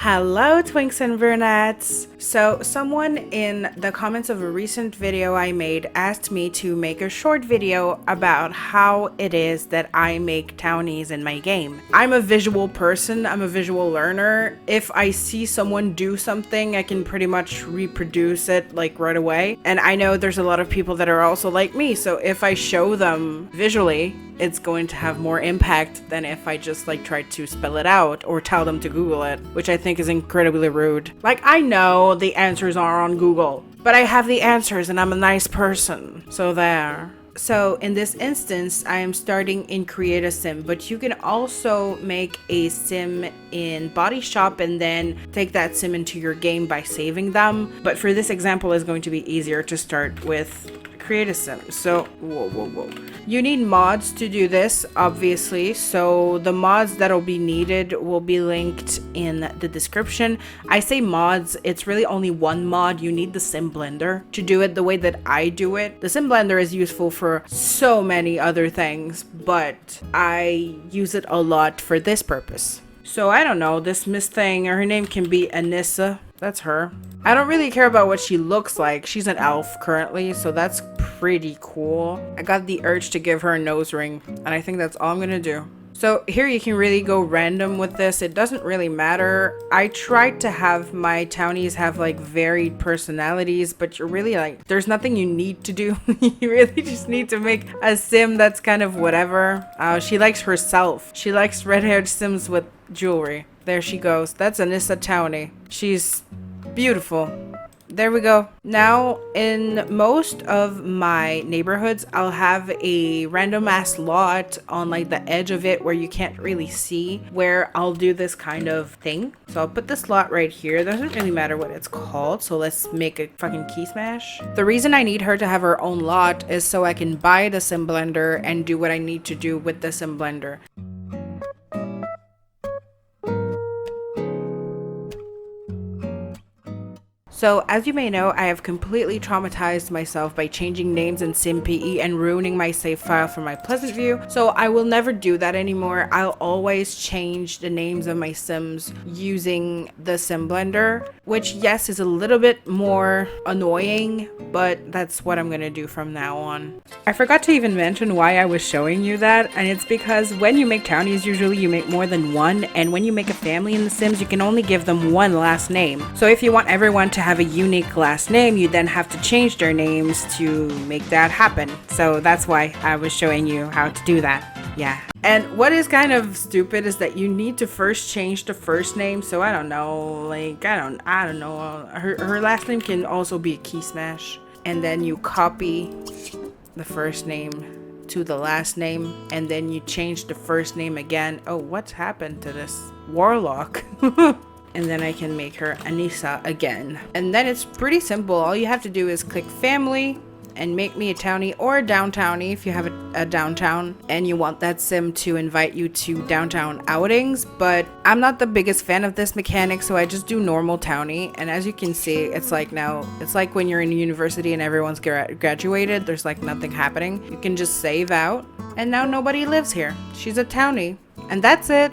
Hello twinks and brunettes! So someone in the comments of a recent video I made asked me to make a short video about how it is that I make townies in my game. I'm a visual person, I'm a visual learner. If I see someone do something, I can pretty much reproduce it like right away. And I know there's a lot of people that are also like me, so if I show them visually, it's going to have more impact than if I just like try to spell it out or tell them to Google it, which I think is incredibly rude. Like, I know the answers are on Google, but I have the answers and I'm a nice person. So there. So in this instance, I am starting in Create a Sim, but you can also make a sim in Body Shop and then take that sim into your game by saving them. But for this example, it's going to be easier to start with Create a Sim. So, whoa. You need mods to do this, obviously. So the mods that'll be needed will be linked in the description. I say mods, it's really only one mod. You need the Sim Blender to do it the way that I do it. The Sim Blender is useful for so many other things, but I use it a lot for this purpose. So I don't know, this Miss thing, her name can be Anissa. That's her. I don't really care about what she looks like. She's an elf currently, so that's pretty cool. I got the urge to give her a nose ring, and I think that's all I'm gonna do. So here you can really go random with this. It doesn't really matter. I tried to have my townies have like varied personalities, but you're really like, there's nothing you need to do. You really just need to make a sim that's kind of whatever. She likes herself. She likes red-haired sims with jewelry. There she goes. That's Anissa Townie. She's beautiful. There we go. Now, in most of my neighborhoods, I'll have a random ass lot on like the edge of it where you can't really see, where I'll do this kind of thing. So I'll put this lot right here. It doesn't really matter what it's called. So let's make a fucking key smash. The reason I need her to have her own lot is so I can buy the Sim Blender and do what I need to do with the Sim Blender. So, as you may know, I have completely traumatized myself by changing names in SimPE and ruining my save file for my Pleasantview. So I will never do that anymore. I'll always change the names of my sims using the Sim Blender, which yes is a little bit more annoying, but that's what I'm gonna do from now on. I forgot to even mention why I was showing you that, and it's because when you make townies, usually you make more than one, and when you make a family in The Sims, you can only give them one last name. So if you want everyone to have a unique last name, you then have to change their names to make that happen. So that's why I was showing you how to do that. Yeah. And what is kind of stupid is that you need to first change the first name. So I don't know, like I don't know. Her last name can also be a key smash. And then you copy the first name to the last name, and then you change the first name again. Oh, what's happened to this warlock? And then I can make her Anissa again. And then it's pretty simple. All you have to do is click family and make me a townie or a downtownie if you have a downtown and you want that sim to invite you to downtown outings. But I'm not the biggest fan of this mechanic, so I just do normal townie. And as you can see, it's like now, it's like when you're in university and everyone's graduated, there's like nothing happening. You can just save out and now nobody lives here. She's a townie. And that's it.